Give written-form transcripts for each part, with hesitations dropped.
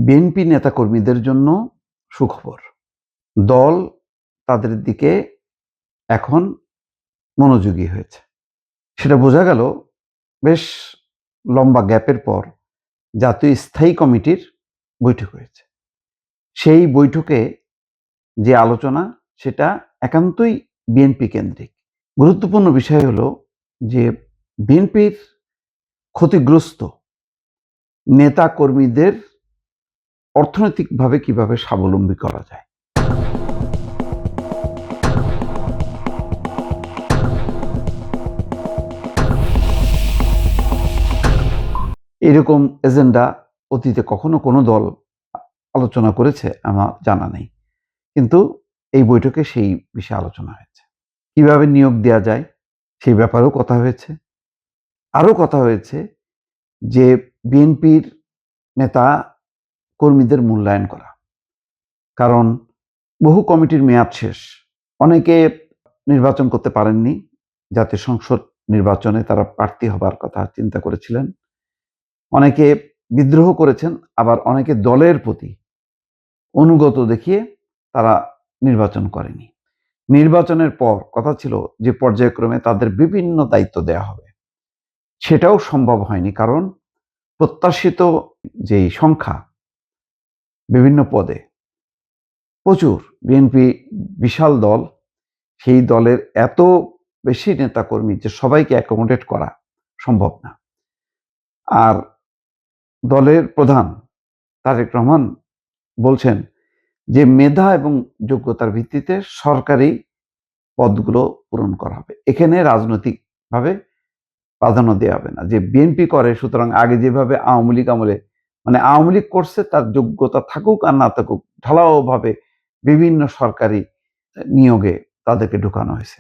BNP নেতাকর্মীদের জন্য সুখবর। দল তাদের দিকে এখন মনোযোগী হয়েছে। সেটা বোঝা গেল বেশ লম্বা গ্যাপের পর জাতীয় স্থায়ী কমিটির বৈঠক হয়েছে। সেই বৈঠকে যে আলোচনা সেটা একান্তই বিএনপি কেন্দ্রিক। গুরুত্বপূর্ণ বিষয় হলো যে বিএনপির ক্ষতিগ্রস্ত নেতাকর্মীদের অর্থনৈতিকভাবে কিভাবে স্বাবলম্বী করা যায়। এরকম এজেন্ডা অতীতে কখনো কোনো দল আলোচনা করেছে আমার জানা নেই। কিন্তু এই বৈঠকে সেই বিষয়ে আলোচনা হয়েছে। কিভাবে নিয়োগ দেয়া যায় সেই ব্যাপারেও কথা হয়েছে। আরও কথা হয়েছে যে বিএনপির নেতা কর্মীদের মূল্যায়ন করা। কারণ বহু কমিটির মেয়াদ শেষ। অনেকে নির্বাচন করতে পারেননি। জাতীয় সংসদ নির্বাচনে তারা প্রার্থী হবার কথা চিন্তা করেছিলেন। অনেকে বিদ্রোহ করেছেন, আবার অনেকে দলের প্রতি অনুগত দেখিয়ে তারা নির্বাচন করেনি। নির্বাচনের পর কথা ছিল যে পর্যায়ক্রমে তাদের বিভিন্ন দায়িত্ব দেয়া হবে। সেটাও সম্ভব হয়নি, কারণ প্রত্যাশিত যে সংখ্যা বিভিন্ন পদে প্রচুর, বিএনপি বিশাল দল, সেই দলের এত বেশি নেতাকর্মী যে সবাইকে অ্যাকোমোডেট করা সম্ভব না। আর দলের প্রধান তারেক রহমান বলছেন যে মেধা এবং যোগ্যতার ভিত্তিতে সরকারি পদগুলো পূরণ করা হবে। এখানে রাজনৈতিকভাবে প্রাধান্য দেওয়া হবে না, যে বিএনপি করে সুতরাং আগে যেভাবে আওয়ামী লীগ আমলে আওয়ামী লীগ করছে, তার যোগ্যতা থাকুক আর না থাকুক ঢালাওভাবে বিভিন্ন সরকারি নিয়োগে তাদেরকে ঢুকানো হয়েছে।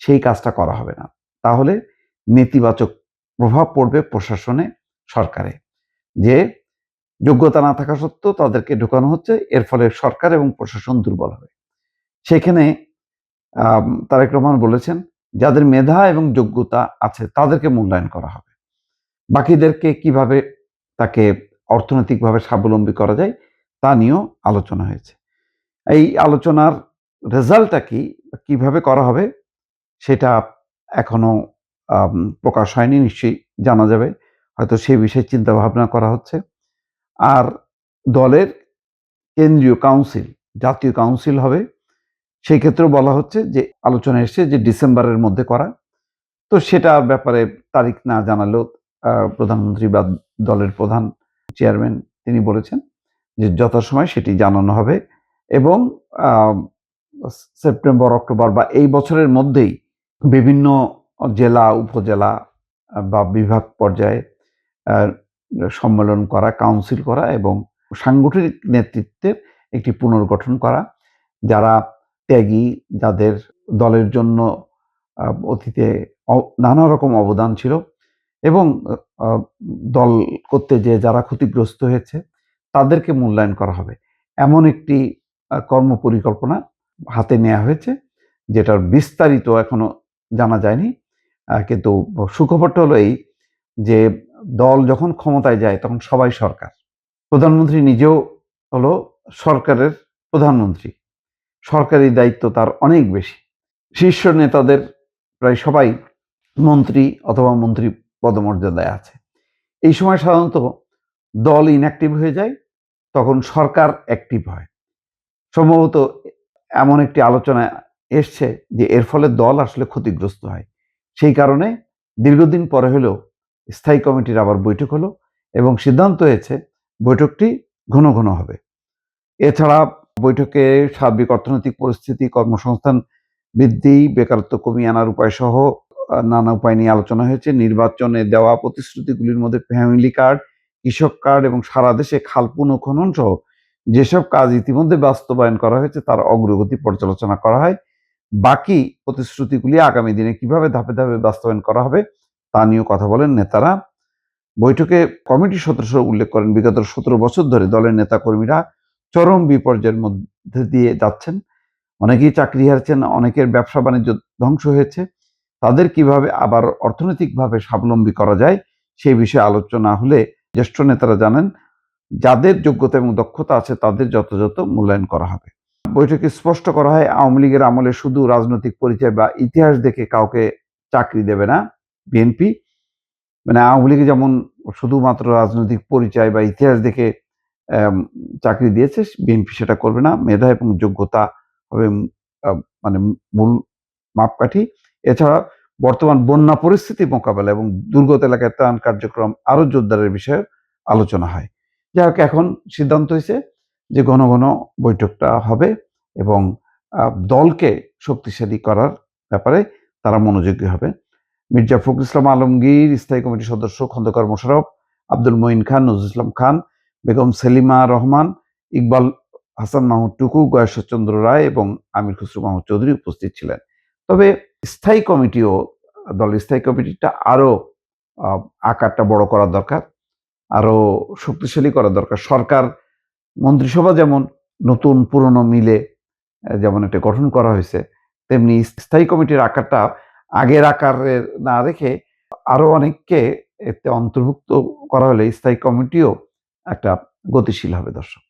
সেই কাজটা করা হবে না। তাহলে নেতিবাচক প্রভাব পড়বে প্রশাসনে, সরকারে, যে যোগ্যতা না থাকা সত্ত্বেও তাদেরকে ঢুকানো হচ্ছে, এর ফলে সরকার এবং প্রশাসন দুর্বল হবে। সেখানে তারেক রহমান বলেছেন যাদের মেধা এবং যোগ্যতা আছে তাদেরকে মূল্যায়ন করা হবে। বাকিদেরকে কিভাবে তাকে অর্থনৈতিকভাবে স্বাবলম্বী করা যায় তা নিয়েও আলোচনা হয়েছে। এই আলোচনার রেজাল্টটা কি, কিভাবে করা হবে সেটা এখনো প্রকাশ হয়নি, নিশ্চয়ই জানা যাবে। হয়তো সেই বিষয়ে চিন্তা ভাবনা করা হচ্ছে। আর দলের কেন্দ্রীয় কাউন্সিল, জাতীয় কাউন্সিল হবে, সেই ক্ষেত্রেও বলা হচ্ছে যে আলোচনা এসছে যে ডিসেম্বরের মধ্যে করা। তো সেটা ব্যাপারে তারিখ না জানালেও প্রধানমন্ত্রী বা দলের প্রধান চেয়ারম্যান তিনি বলেছেন যে যথাসময় সেটি জানানো হবে এবং সেপ্টেম্বর অক্টোবর বা এই বছরের মধ্যেই বিভিন্ন জেলা উপজেলা বা বিভাগ পর্যায়ে সম্মেলন করা, কাউন্সিল করা এবং সাংগঠনিক নেতৃত্বের একটি পুনর্গঠন করা, যারা ত্যাগী, যাদের দলের জন্য অতীতে নানা রকম অবদান ছিল এবং দল করতে যে যারা ক্ষতিগ্রস্ত হয়েছে তাদেরকে মূল্যায়ন করা হবে, এমন একটি কর্মপরিকল্পনা হাতে নেওয়া হয়েছে, যেটার বিস্তারিত এখনো জানা যায়নি। কিন্তু সুখবরটা হলো এই যে দল যখন ক্ষমতায় যায় তখন সবাই সরকার। প্রধানমন্ত্রী নিজেও হলো সরকারের প্রধানমন্ত্রী, সরকারি দায়িত্ব তার অনেক বেশি। শীর্ষ নেতাদের প্রায় সবাই মন্ত্রী অথবা মন্ত্রী পদমর্যাদায় আছে। এই সময় সাধারণত দল ইনঅ্যাক্টিভ হয়ে যায়, তখন সরকার অ্যাক্টিভ হয়। সম্ভবত এমন একটি আলোচনা এসছে যে এর ফলে দল আসলে ক্ষতিগ্রস্ত হয়। সেই কারণে দীর্ঘদিন পরে হলেও স্থায়ী কমিটির আবার বৈঠক হলো এবং সিদ্ধান্ত হয়েছে বৈঠকটি ঘন ঘন হবে। এছাড়া বৈঠকে সার্বিক অর্থনৈতিক পরিস্থিতি, কর্মসংস্থান বৃদ্ধি, বেকারত্ব কমিয়ে আনার উপায় সহ নানা উপায় নিয়ে আলোচনা হয়েছে। নির্বাচনে দেওয়া প্রতিশ্রুতিগুলির মধ্যে ফ্যামিলি কার্ড, কৃষক কার্ড এবং সারা দেশে খাল পুনঃখনন সহ যেসব কাজ ইতিমধ্যে বাস্তবায়ন করা হয়েছে তার অগ্রগতি পর্যালোচনা করা হয়। বাকি প্রতিশ্রুতিগুলি আগামী দিনে কিভাবে ধাপে ধাপে বাস্তবায়ন করা হবে তা নিয়েও কথা বলেন নেতারা। বৈঠকে কমিটির সদস্যরা উল্লেখ করেন বিগত 17 বছর ধরে দলের নেতাকর্মীরা চরম বিপর্যয়ের মধ্যে দিয়ে যাচ্ছেন। অনেকেই চাকরি হারিয়েছেন, অনেকের ব্যবসা বাণিজ্য ধ্বংস হয়েছে। তাদের কিভাবে আবার অর্থনৈতিকভাবে স্বাবলম্বী করা যায় সেই বিষয়ে আলোচনা হলে জ্যেষ্ঠ নেতারা জানেন যাদের যোগ্যতা এবং দক্ষতা আছে তাদের যথাযথ মূল্যায়ন করা হবে। বৈঠকে স্পষ্ট করা হয় আওয়ামী লীগের আমলে শুধু রাজনৈতিক পরিচয় বা ইতিহাস দেখে কাউকে চাকরি দেবে না বিএনপি। মানে আওয়ামী লীগে যেমন শুধুমাত্র রাজনৈতিক পরিচয় বা ইতিহাস দেখে আম চাকরি দিয়েছে, বিএনপি সেটা করবে না। মেধা এবং যোগ্যতা হবে আ মানে মূল মাপকাঠি। এছাড়া বর্তমান বন্যা পরিস্থিতি মোকাবেলা এবং দুর্গত এলাকায় ত্রাণ কার্যক্রম আরো জোরদারের বিষয়ে আলোচনা হয়। যাই হোক, এখন সিদ্ধান্ত হইছে যে ঘন, ঘন বৈঠকটা হবে এবং দলকে শক্তিশালী করার ব্যাপারে তারা মনোযোগী হবে। মির্জা ফখরুল ইসলাম আলমগীর, স্থায়ী কমিটির সদস্য খন্দকার মোশাররফ, আব্দুল মঈন খান, নজরুল ইসলাম খান, বেগম সেলিমা রহমান, ইকবাল হাসান মাহমুদ টুকু, গয়েশ্বরচন্দ্র রায় এবং আমির খসরু মাহমুদ চৌধুরী উপস্থিত ছিলেন। তবে স্থায়ী কমিটিও, দলের স্থায়ী কমিটিটা আরো আ আকারটা বড় করা দরকার, আরো শক্তিশালী করা দরকার। সরকার, মন্ত্রিসভা যেমন নতুন পুরনো মিলে যেমন একটা গঠন করা হয়েছে, তেমনি স্থায়ী কমিটির আকারটা আগের আকারের না রেখে আরো অনেককে এতে অন্তর্ভুক্ত করা হলে স্থায়ী কমিটিও একটা গতিশীল হবে দর্শক।